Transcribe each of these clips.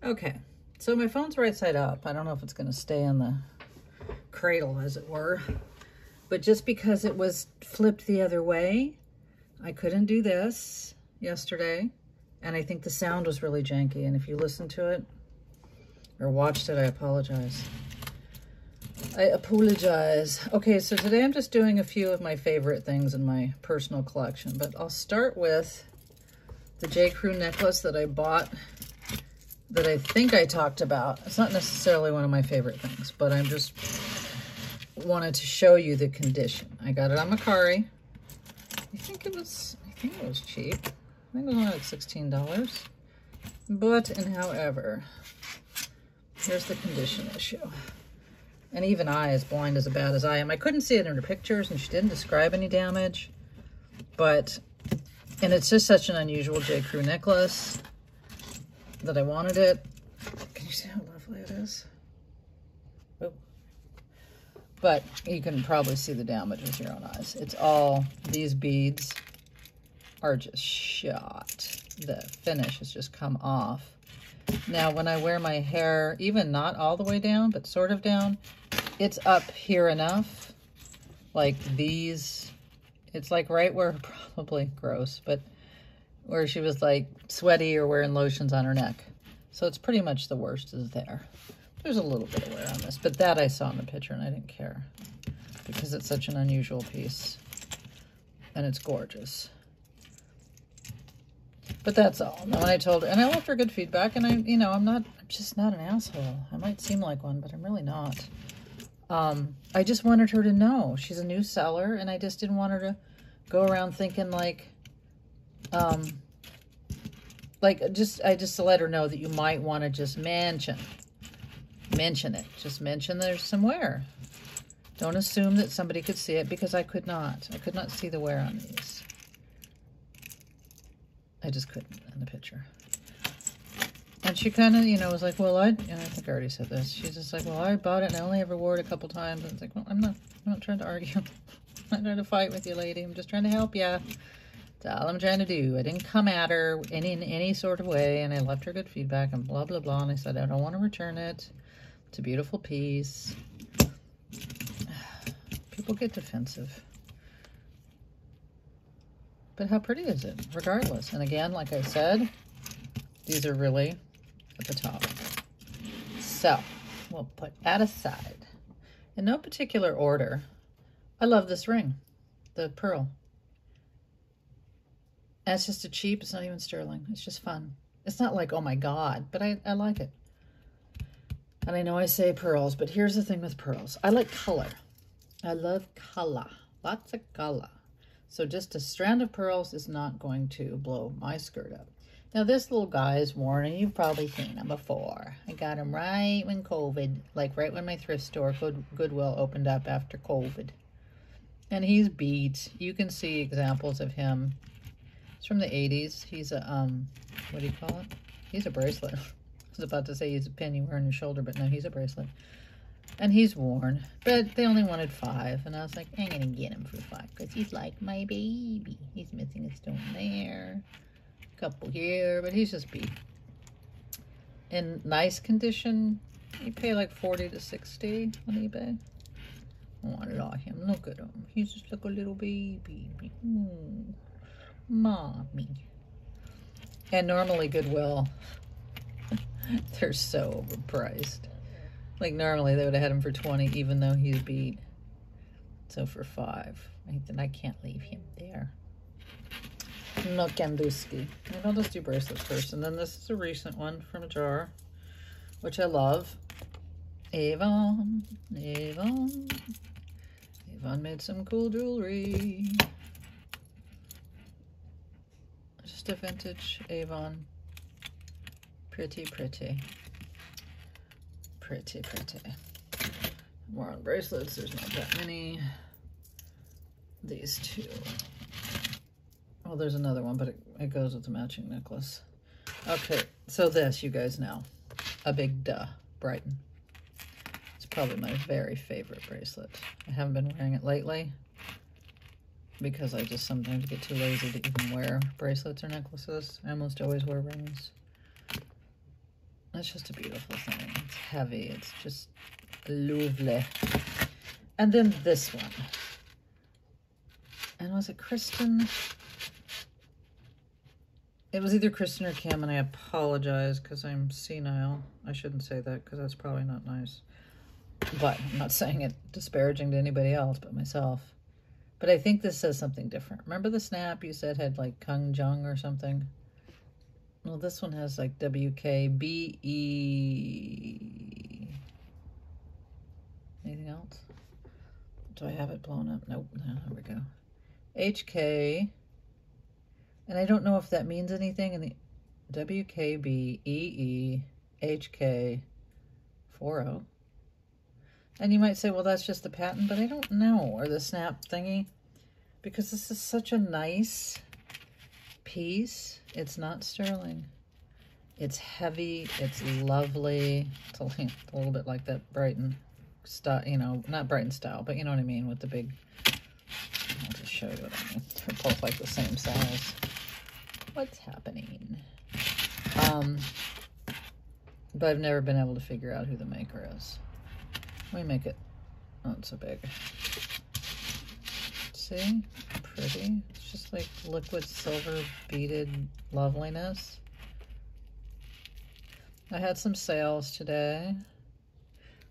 Okay, so my phone's right side up. I don't know if it's going to stay in the cradle, as it were. But just because it was flipped the other way, I couldn't do this yesterday. And I think the sound was really janky. And if you listened to it or watched it, I apologize. I apologize. Okay, so today I'm just doing a few of my favorite things in my personal collection. But I'll start with the J. Crew necklace that I bought that I think I talked about. It's not necessarily one of my favorite things, but I just wanted to show you the condition. I got it on Mercari. I think it was cheap. I think it was only like $16. But, and however, here's the condition issue. And even I, as blind as bad as I am, I couldn't see it in her pictures, and she didn't describe any damage. But, and it's just such an unusual J. Crew necklace that I wanted it. Can you see how lovely it is? Oh. But you can probably see the damage with your own eyes. It's all, these beads are just shot. The finish has just come off. Now, when I wear my hair, even not all the way down, but sort of down, it's up here enough. Like these, it's like right where, probably gross, but where she was like sweaty or wearing lotions on her neck. So it's pretty much the worst is there. There's a little bit of wear on this, but that I saw in the picture and I didn't care because it's such an unusual piece and it's gorgeous. But that's all. Now when I told her, and I left her good feedback, and I'm just not an asshole. I might seem like one, but I'm really not. I just wanted her to know she's a new seller, and I just didn't want her to go around thinking like, I just to let her know that you might want to just mention it. Just mention there's some wear. Don't assume that somebody could see it, because I could not. I could not see the wear on these. I just couldn't in the picture. And she kind of, was like, well, and I think I already said this. She's just like, well, I bought it and I only ever wore it a couple times. And it's like, well, I'm not trying to argue. I'm not trying to fight with you, lady. I'm just trying to help you. That's all I'm trying to do. I didn't come at her in any sort of way, and I left her good feedback and blah, blah, blah. And I said, I don't want to return it. It's a beautiful piece. People get defensive. But how pretty is it, regardless? And again, like I said, these are really at the top. So, we'll put that aside. In no particular order, I love this ring, the pearl. And it's just it's not even sterling. It's just fun. It's not like, oh my God, but I like it. And I know I say pearls, but here's the thing with pearls. I like color. I love color. Lots of color. So just a strand of pearls is not going to blow my skirt up. Now this little guy is worn, and you've probably seen him before. I got him right when COVID, like right when my thrift store, Goodwill, opened up after COVID. And he's beat. You can see examples of him. It's from the 80s. He's a, what do you call it? He's a bracelet. I was about to say he's a pin you wear on your shoulder, but no, he's a bracelet. And he's worn, but they only wanted 5. And I was like, I'm going to get him for 5 because he's like my baby. He's missing a stone there, a couple here, but he's just beat. In nice condition, you pay like 40 to 60 on eBay. Oh, I love him. Look at him. He's just like a little baby. Ooh, mommy. And normally Goodwill, they're so overpriced. Like normally they would have had him for 20, even though he's beat. So for 5, I can't leave him there. No Kanduski. And I'll just do bracelets first. And then this is a recent one from a jar, which I love. Avon. Avon made some cool jewelry. Just a vintage Avon. Pretty, pretty. Pretty, pretty. More on bracelets. There's not that many. These 2. Oh, there's another one, but it goes with the matching necklace. Okay, so this, you guys know. A big duh. Brighton. It's probably my very favorite bracelet. I haven't been wearing it lately because I just sometimes get too lazy to even wear bracelets or necklaces. I almost always wear rings. It's just a beautiful thing. It's heavy. It's just lovely. And then this one. And was it Kristen? It was either Kristen or Kim, and I apologize because I'm senile. I shouldn't say that because that's probably not nice. But I'm not saying it disparaging to anybody else but myself. But I think this says something different. Remember the snap you said had like Kung Jung or something? Well, this one has like WKBE. Anything else? Do I have it blown up? Nope. No, there we go. HK. And I don't know if that means anything in the WKBEEHK40. And you might say, well, that's just the patent, but I don't know, or the snap thingy, because this is such a nice piece. It's not sterling. It's heavy. It's lovely. It's a little bit like that Brighton style, you know, not Brighton style, but you know what I mean, with the big, I'll just show you what I mean. They're both like the same size. What's happening? But I've never been able to figure out who the maker is. Let me make it, oh, it's so big. See? Pretty. It's just like liquid silver beaded loveliness. I had some sales today.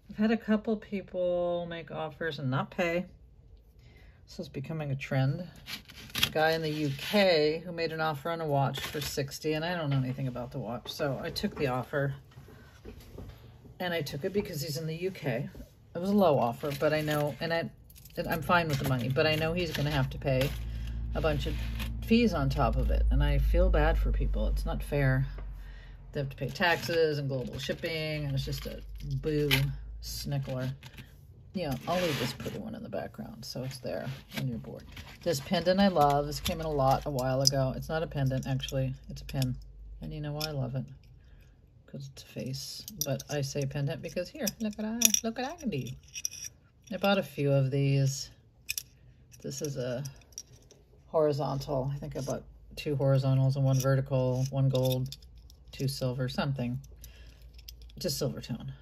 I've had a couple people make offers and not pay. This is becoming a trend. A guy in the UK who made an offer on a watch for 60, and I don't know anything about the watch, so I took the offer. And I took it because he's in the UK. It was a low offer, but I know, and I'm fine with the money, but I know he's going to have to pay a bunch of fees on top of it, and I feel bad for people. It's not fair. They have to pay taxes and global shipping, and it's just a boo snickler. Yeah, I'll leave this pretty one in the background so it's there when you're bored. This pendant I love. This came in a lot a while ago. It's not a pendant, actually. It's a pin. And you know why I love it? Because it's a face. But I say pendant because here, look what I can do. I bought a few of these. This is a horizontal. I think I bought 2 horizontals and 1 vertical, 1 gold, 2 silver, something. Just silver tone.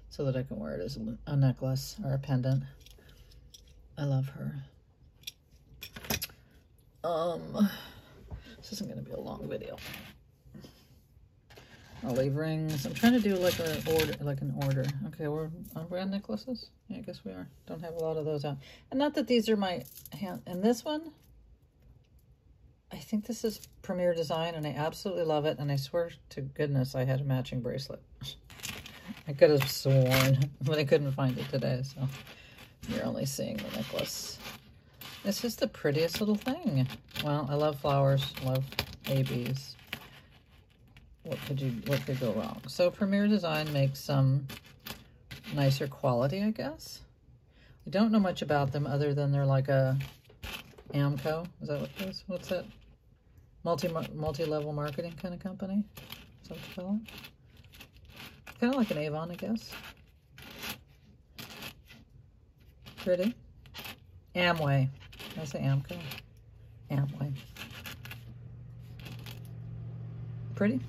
So that I can wear it as a necklace or a pendant. I love her. This isn't going to be a long video. I'll leave rings. I'm trying to do like an order. Okay, are we on necklaces? Yeah, I guess we are. Don't have a lot of those out. And not that these are my hand. And this one, I think this is Premier Design, and I absolutely love it. And I swear to goodness, I had a matching bracelet. I could have sworn, but I couldn't find it today, so you're only seeing the necklace. It's just the prettiest little thing. Well, I love flowers, love ABs. What could go wrong? So Premier Design makes some nicer quality, I guess. I don't know much about them other than they're like a Amco. Is that what it is? What's that? Multi-level marketing kind of company? Is that what you call it? Kind of like an Avon, I guess. Pretty. Amway. Did I say Amco? Amway. Pretty.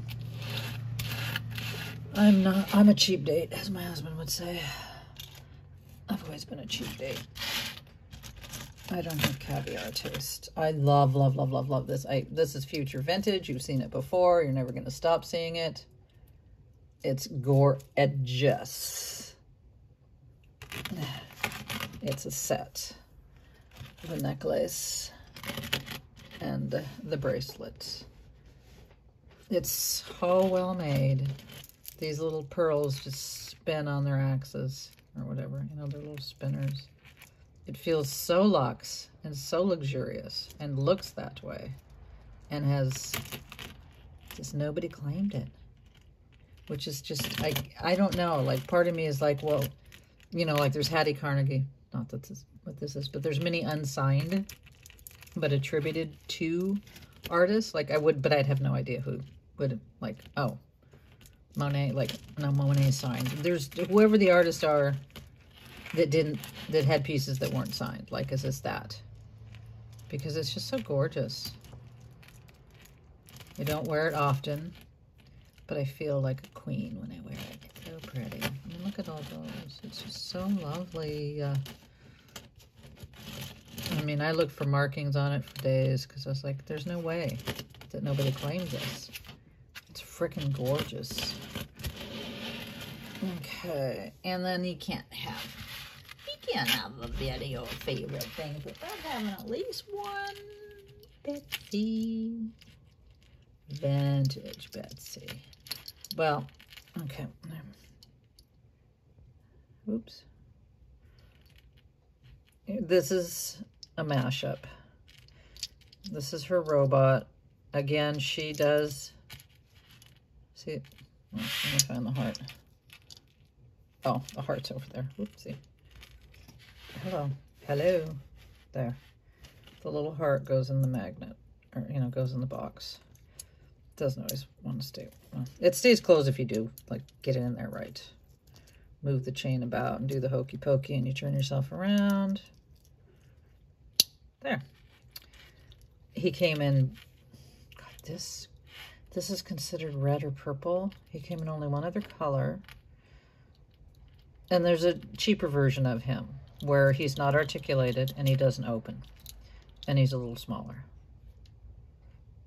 I'm a cheap date, as my husband would say. I've always been a cheap date. I don't have caviar taste. I love, love, love, love, love this. This is future vintage. You've seen it before. You're never going to stop seeing it. It's gorgeous. It's a set. The necklace and the bracelet. It's so well made. These little pearls just spin on their axes or whatever. You know, they're little spinners. It feels so luxe and so luxurious and looks that way and has just nobody claimed it. Which is just, I don't know, like part of me is like, well, you know, like there's Hattie Carnegie, not that this is what this is, but there's many unsigned, but attributed to artists. Like I would, but I'd have no idea who would, like, oh, Monet, like, no, Monet signed. There's whoever the artists are that had pieces that weren't signed. Like, is this that? Because it's just so gorgeous. You don't wear it often. but I feel like a queen when I wear it. It's so pretty. I mean, look at all those. It's just so lovely. I mean, I looked for markings on it for days because I was like, there's no way that nobody claims this. It's freaking gorgeous. Okay, and then you can't have a video of favorite things without having at least one Betsy. Vintage Betsy. Well, okay. Oops. This is a mashup. This is her robot. Again, she does... See, let me find the heart. Oh, the heart's over there. Oopsie. Hello. Hello. There. The little heart goes in the magnet. Or, you know, goes in the box. Doesn't always want to stay. Well, it stays closed if you do, like, get it in there right. Move the chain about and do the hokey pokey and you turn yourself around. There. He came in, God, this is considered red or purple. He came in only one other color. And there's a cheaper version of him where he's not articulated and he doesn't open. And he's a little smaller.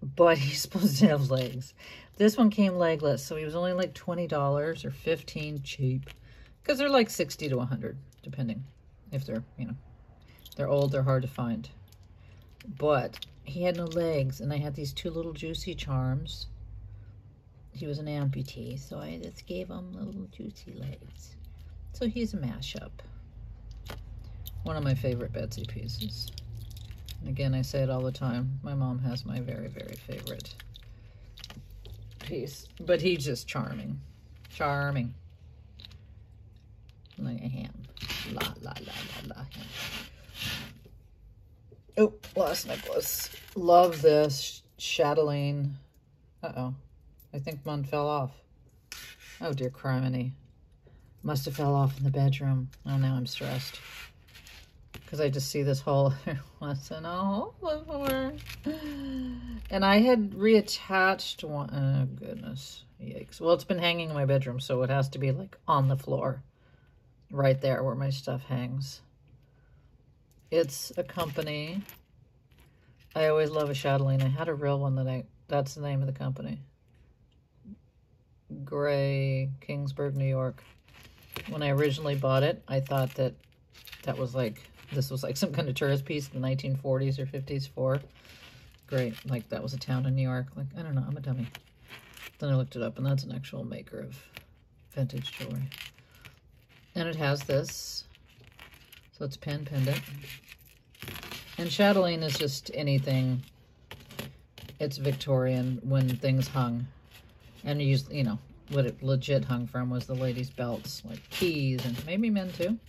But he's supposed to have legs. This one came legless, so he was only like $20 or $15 cheap. Because they're like 60 to 100, depending if they're, you know, they're old, they're hard to find. But he had no legs, and I had these two little juicy charms. He was an amputee, so I just gave him little juicy legs. So he's a mashup. One of my favorite Betsy pieces. And again, I say it all the time. My mom has my very, very favorite piece. But he's just charming. Charming. Like a ham. La, la, la, la, la, ham. Oh, last necklace. Love this. Chatelaine. Uh-oh. I think one fell off. Oh, dear criminy. Must have fell off in the bedroom. Oh, now I'm stressed. Because I just see this hole. There wasn't a hole before. And I had reattached one. Oh, goodness. Yikes. Well, it's been hanging in my bedroom, so it has to be, like, on the floor. Right there where my stuff hangs. It's a company. I always love a chatelaine. I had a real one that's the name of the company. Gray, Kingsburg, New York. When I originally bought it, I thought that was like, this was like some kind of tourist piece in the 1940s or 50s for. Great, like that was a town in New York. Like, I don't know, I'm a dummy. Then I looked it up, and that's an actual maker of vintage jewelry. And it has this, so it's pen pendant. And chatelaine is just anything. It's Victorian when things hung. And you know, what it legit hung from was the ladies' belts, like keys, and maybe men too.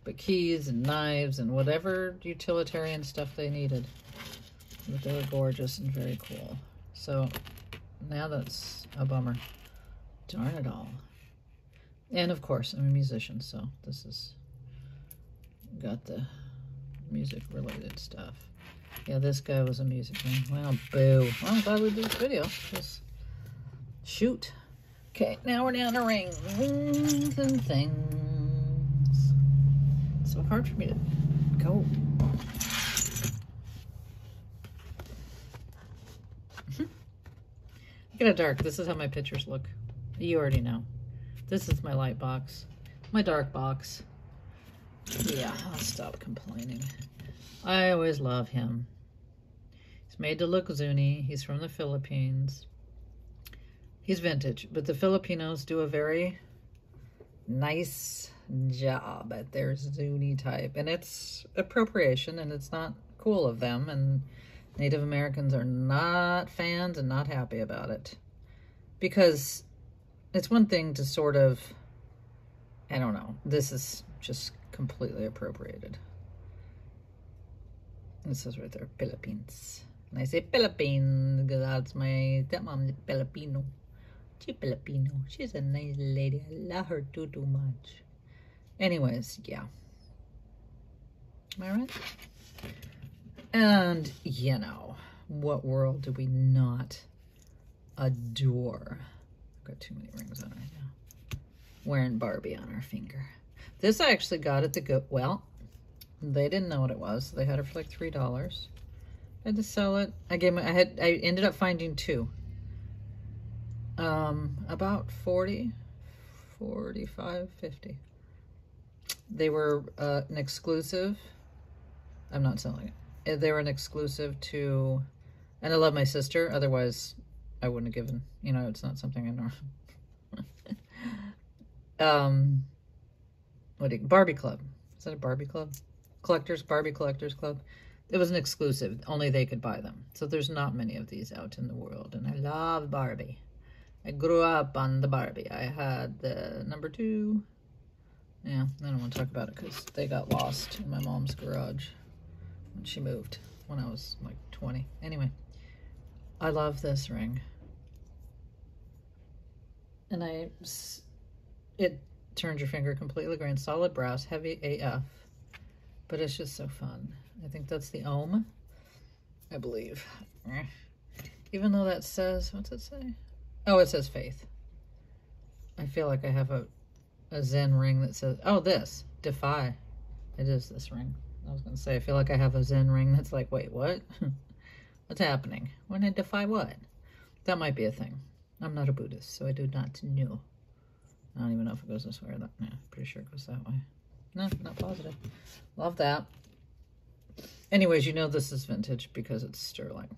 But keys and knives and whatever utilitarian stuff they needed. But they were gorgeous and very cool. So now that's a bummer. Darn it all. And of course, I'm a musician, so this is got the music related stuff. Yeah, this guy was a musician. Well, boo. Well, I'm glad we did this video. Just shoot. Okay, now we're down to rings and things. It's so hard for me to go. Look at it dark. This is how my pictures look. You already know. This is my light box. My dark box. Yeah, I'll stop complaining. I always love him. He's made to look Zuni. He's from the Philippines. He's vintage, but the Filipinos do a very nice job at their Zuni type. And it's appropriation, and it's not cool of them. And Native Americans are not fans and not happy about it. Because it's one thing to sort of, I don't know, this is just completely appropriated. It says right there, Philippines. And I say Philippines because that's my stepmom, Filipino. She's Filipino. She's a nice lady. I love her too much. Anyways, yeah. Am I right? And, you know, what world do we not adore I've got too many rings on right now. Wearing Barbie on our finger. This I actually got at the Goodwill. They didn't know what it was. So they had it for like $3. I had to sell it. I ended up finding two. About 40, 45, 50. They were an exclusive. I'm not selling it. They were an exclusive to, and I love my sister. Otherwise, I wouldn't have given, you know, it's not something I know. Barbie Club. Is that a Barbie Club? Barbie Collectors Club. It was an exclusive. Only they could buy them. So there's not many of these out in the world. And I love Barbie. I grew up on the Barbie. I had the number 2. Yeah, I don't want to talk about it because they got lost in my mom's garage when she moved when I was like 20. Anyway, I love this ring. And it turns your finger completely green, solid brass, heavy AF. But it's just so fun. I think that's the Ohm, I believe. Even though that says, what's it say? Oh, it says Faith. I feel like I have a Zen ring that says, oh, this, Defy. It is this ring. I was going to say, I feel like I have a Zen ring that's like, wait, what? What's happening? When I defy what? That might be a thing. I'm not a Buddhist, so I do not know. I don't even know if it goes this way or that. No, pretty sure it goes that way. No, not positive. Love that. Anyways, you know this is vintage because it's sterling.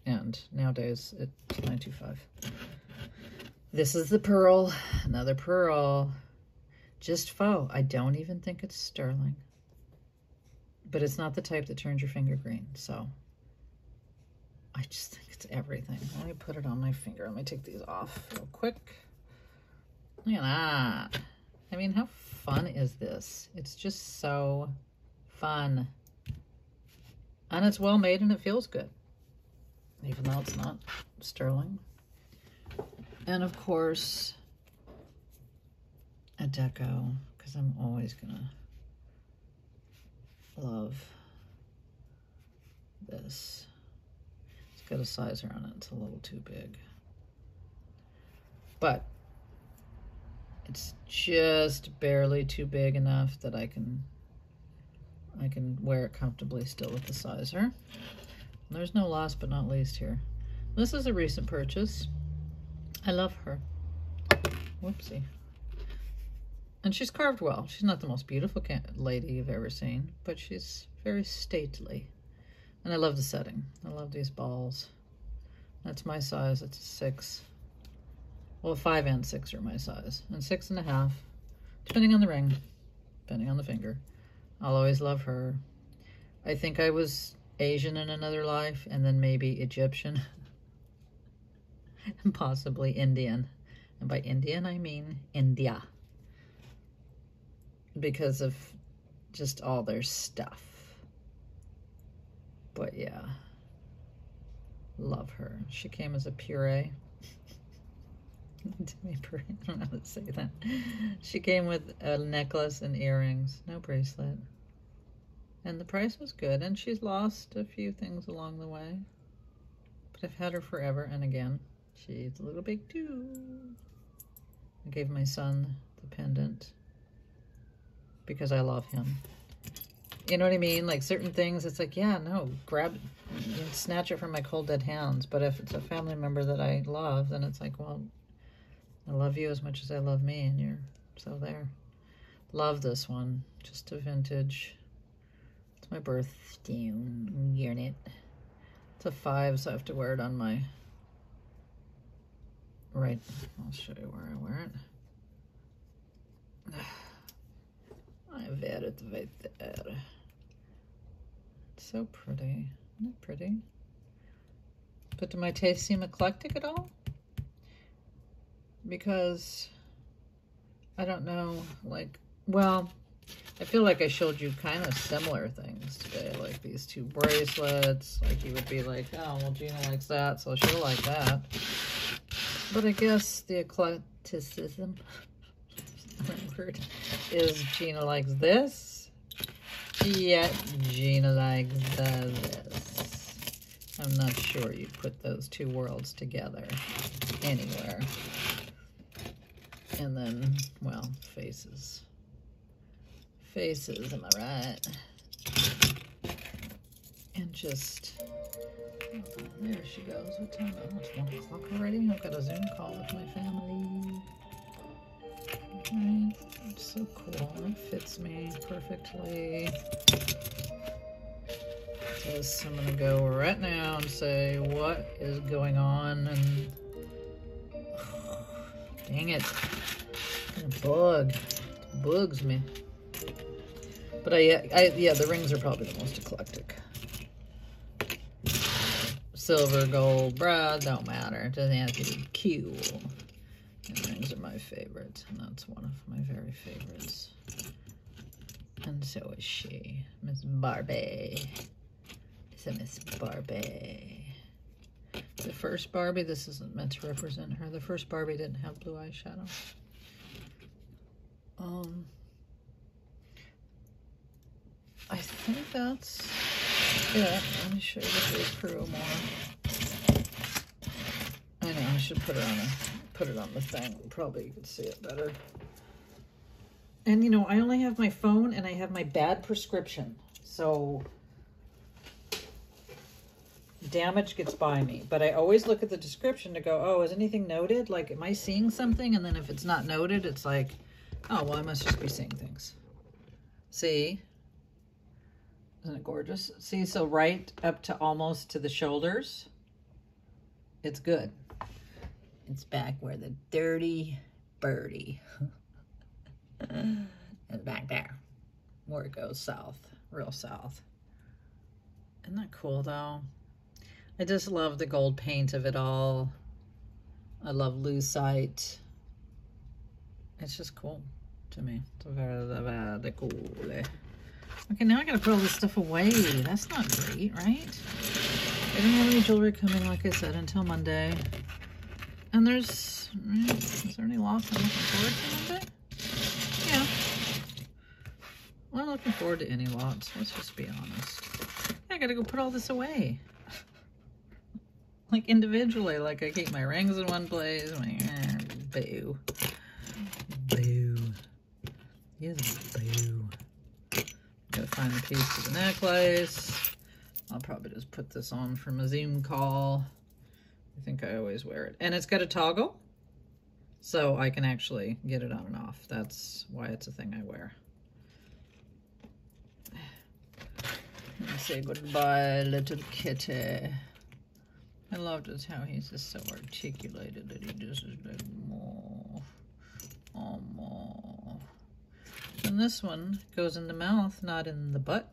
And nowadays, it's $9.25. This is the pearl. Another pearl. Just faux. I don't even think it's sterling. But it's not the type that turns your finger green. So, I just think it's everything. Let me put it on my finger. Let me take these off real quick. Look at that. I mean, how fun is this? It's just so fun. And it's well made and it feels good. Even though it's not sterling. And of course, a deco, because I'm always gonna love this. It's got a sizer on it, it's a little too big. But it's just barely too big enough that I can wear it comfortably still with the sizer. There's no last but not least here. This is a recent purchase. I love her. Whoopsie. And she's carved well. She's not the most beautiful lady you've ever seen, but she's very stately. And I love the setting. I love these balls. That's my size. It's a 6. Well, 5 and 6 are my size. And 6.5, depending on the ring, depending on the finger. I'll always love her. I think I was Asian in another life, and then maybe Egyptian, and possibly Indian. And by Indian, I mean India. Because of just all their stuff. But yeah, love her. She came as a puree. I don't know how to say that. She came with a necklace and earrings, no bracelet. And the price was good, and she's lost a few things along the way. But I've had her forever, and again, she's a little big too. I gave my son the pendant because I love him. You know what I mean? Like certain things, it's like, yeah, no, grab it. You can snatch it from my cold dead hands. But if it's a family member that I love, then it's like, well, I love you as much as I love me, and you're so there. Love this one. Just a vintage. It's my birthstone unit. It's a 5, so I have to wear it on my right. I'll show you where I wear it. I wear it right there. It's so pretty. Isn't it pretty? But do my tastes seem eclectic at all? Because I don't know, like, well, I feel like I showed you kind of similar things today, like these 2 bracelets. Like you would be like, oh, well, Gina likes that, so she'll like that. But I guess the eclecticism, that word, is Gina likes this, yet Gina likes this. I'm not sure you put those 2 worlds together anywhere. And then, well, faces. Faces, am I right? And just, oh, there she goes. What time? Oh, it's 1 o'clock already. I've got a Zoom call with my family. Right, it's so cool. It fits me perfectly. So I'm gonna go right now and say what is going on, and dang it, bug, it bugs me. But yeah, the rings are probably the most eclectic. Silver, gold, brass, don't matter. It doesn't have to be cool. And rings are my favorite, and that's one of my very favorites. And so is she, Miss Barbie. It's a Miss Barbie. The first Barbie, this isn't meant to represent her. The first Barbie didn't have blue eyeshadow. I think that's it. Let me show you the crew more. I know I should put it on the thing. Probably you could see it better. And you know, I only have my phone and I have my bad prescription, so damage gets by me. But I always look at the description to go, oh, is anything noted? Like, am I seeing something? And then if it's not noted, it's like, oh, well, I must just be seeing things. See? Isn't it gorgeous? See, so right up to almost to the shoulders, it's good. It's back where the dirty birdie is back there, where it goes south, real south. Isn't that cool, though? I just love the gold paint of it all. I love lucite. It's just cool to me. It's very cool. Okay, now I gotta put all this stuff away. That's not great, right? I don't have any jewelry coming, like I said, until Monday. And is there any lots I'm looking forward to Monday? Yeah. Well, I'm looking forward to any lots. Let's just be honest. I gotta go put all this away. Like individually, like I keep my rings in one place. Boo. Boo. Yes, boo. Gotta find a piece of the necklace. I'll probably just put this on from a Zoom call. I think I always wear it. And it's got a toggle, so I can actually get it on and off. That's why it's a thing I wear. Let me say goodbye, little kitty. I love just how he's just so articulated that he just is like, more. Oh, more. And this one goes in the mouth, not in the butt.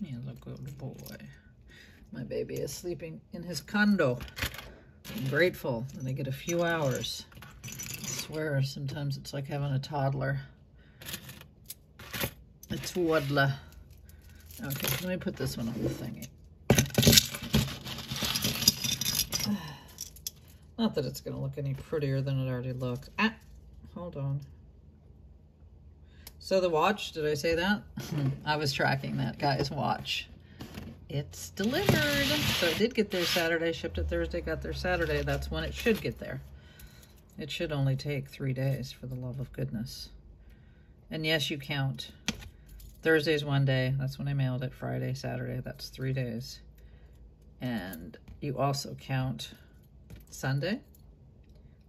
He's a good boy. My baby is sleeping in his condo. I'm grateful that I get a few hours. I swear, sometimes it's like having a toddler. A toddler. Okay, let me put this one on the thingy. Not that it's going to look any prettier than it already looks. Ah, hold on. So the watch, did I say that? I was tracking that guy's watch. It's delivered. So it did get there Saturday, shipped it Thursday, got there Saturday. That's when it should get there. It should only take 3 days, for the love of goodness. And yes, you count. Thursday's 1 day. That's when I mailed it. Friday, Saturday, that's 3 days. And you also count Sunday,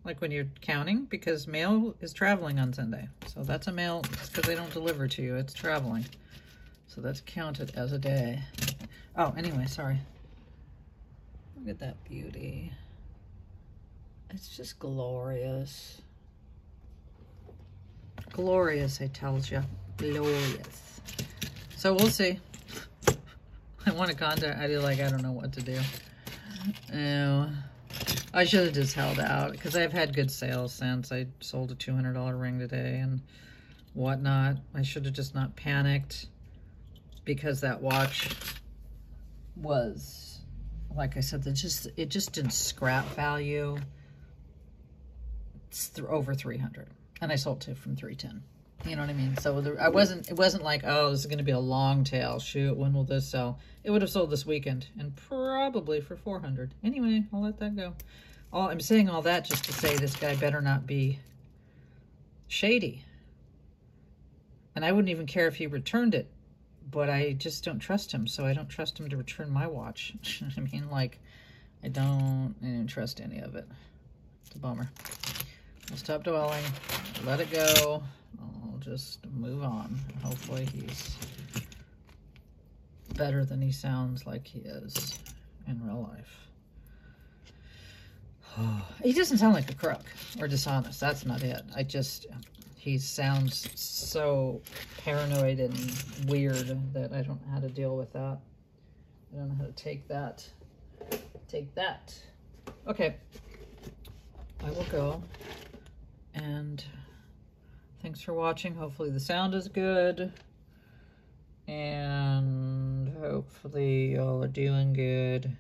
like when you're counting, because mail is traveling on Sunday. So that's a mail, because they don't deliver to you, it's traveling. So that's counted as a day. Oh, anyway, sorry. Look at that beauty. It's just glorious. Glorious, I tells you. Glorious. So we'll see. I want to contact, I don't know what to do. I should have just held out, because I've had good sales since. I sold a $200 ring today and whatnot. I should have just not panicked, because that watch was, like I said, it just didn't scrap value. It's over 300, and I sold it from 310. You know what I mean? So it wasn't like, oh, this is going to be a long tail. Shoot, when will this sell? It would have sold this weekend and probably for 400. Anyway, I'll let that go. I'm saying all that just to say this guy better not be shady. And I wouldn't even care if he returned it, but I just don't trust him. So I don't trust him to return my watch. I mean, like, I don't trust any of it. It's a bummer. I'll stop dwelling, let it go. I'll just move on. Hopefully he's better than he sounds like he is in real life. He doesn't sound like a crook or dishonest. That's not it. He sounds so paranoid and weird that I don't know how to deal with that. I don't know how to take that. Take that. Okay. I will go. And thanks for watching. Hopefully the sound is good. And hopefully y'all are doing good.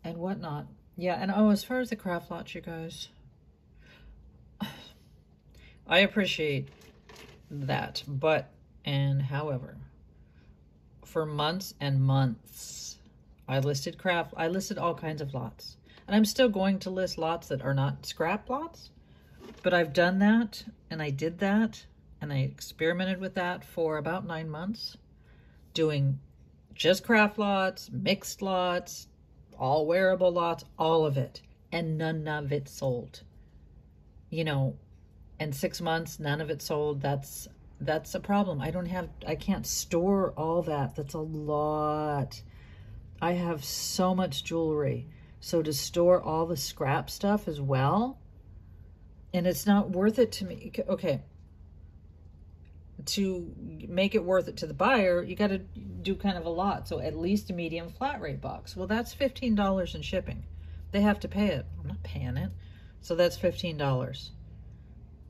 And whatnot. Yeah, and as far as the craft lots, you guys, I appreciate that. However, for months and months, I listed all kinds of lots. And I'm still going to list lots that are not scrap lots. But I've done that, and I did that, and I experimented with that for about 9 months, doing just craft lots, mixed lots, all wearable lots, all of it, and none of it sold. You know, in 6 months, none of it sold. That's a problem. I can't store all that. That's a lot. I have so much jewelry. So to store all the scrap stuff as well, and it's not worth it to me. Okay. To make it worth it to the buyer, you got to do kind of a lot. So at least a medium flat rate box. Well, that's $15 in shipping. They have to pay it. I'm not paying it. So that's $15.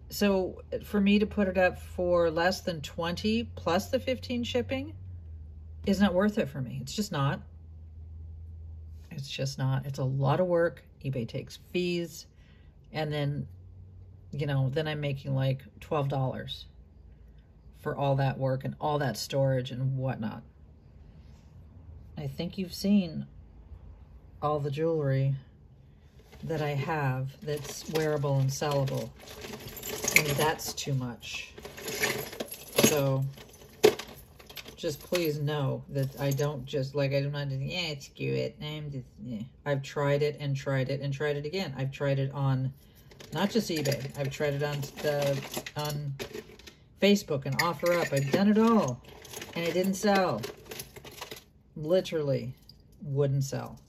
So for me to put it up for less than 20 plus the 15 shipping is not worth it for me. It's just not. It's just not. It's a lot of work. eBay takes fees. And then, you know, then I'm making like $12 for all that work and all that storage and whatnot. I think you've seen all the jewelry that I have that's wearable and sellable. And that's too much. So just please know that I don't just, like, I'm not just, yeah, screw it. I'm just, yeah. I've tried it and tried it and tried it again. I've tried it on, not just eBay. I've tried it on Facebook and OfferUp. I've done it all. And it didn't sell. Literally wouldn't sell.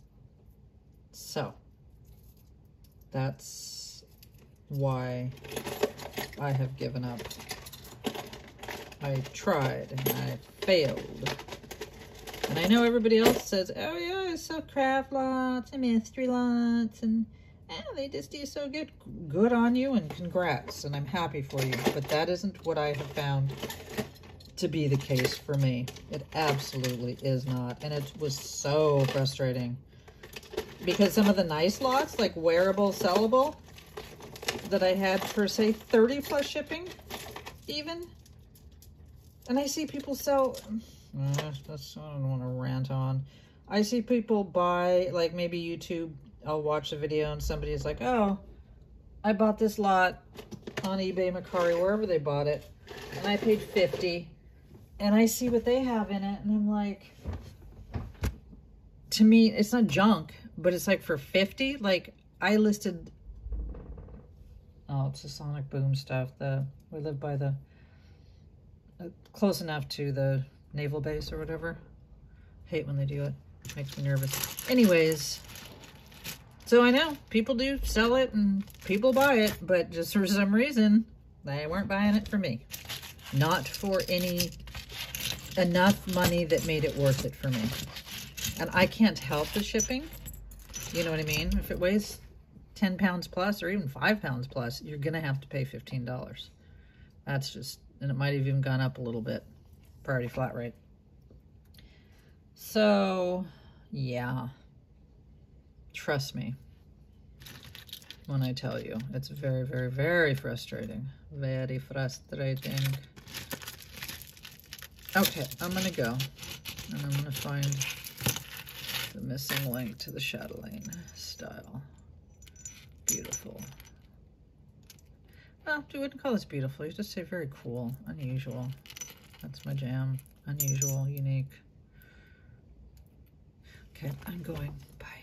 So that's why I have given up. I tried and I failed. And I know everybody else says, oh yeah, I sell craft lots and mystery lots and they just do so good. Good on you and congrats. And I'm happy for you. But that isn't what I have found to be the case for me. It absolutely is not. And it was so frustrating. Because some of the nice lots, like wearable, sellable, that I had for, say, 30 plus shipping, even. And I see people sell, that's, I don't want to rant on. I see people buy, like maybe YouTube, I'll watch a video and somebody's like, oh, I bought this lot on eBay, Mercari, wherever they bought it, and I paid $50, and I see what they have in it, and I'm like, to me, it's not junk, but it's like for $50, like I listed, oh, it's the Sonic Boom stuff, we live by the, close enough to the naval base or whatever. Hate when they do it. Makes me nervous. Anyways, so I know people do sell it and people buy it, but just for some reason, they weren't buying it for me. Not for enough money that made it worth it for me. And I can't help the shipping. You know what I mean? If it weighs 10 pounds plus or even 5 pounds plus, you're going to have to pay $15. That's just, and it might have even gone up a little bit. Priority flat rate. So, yeah. Trust me. when I tell you. It's very, very, very frustrating. Very frustrating. Okay, I'm gonna go and I'm gonna find the missing link to the chatelaine style. Beautiful. Well, you wouldn't call this beautiful. You just say very cool, unusual. That's my jam. Unusual, unique. Okay, I'm going. Bye.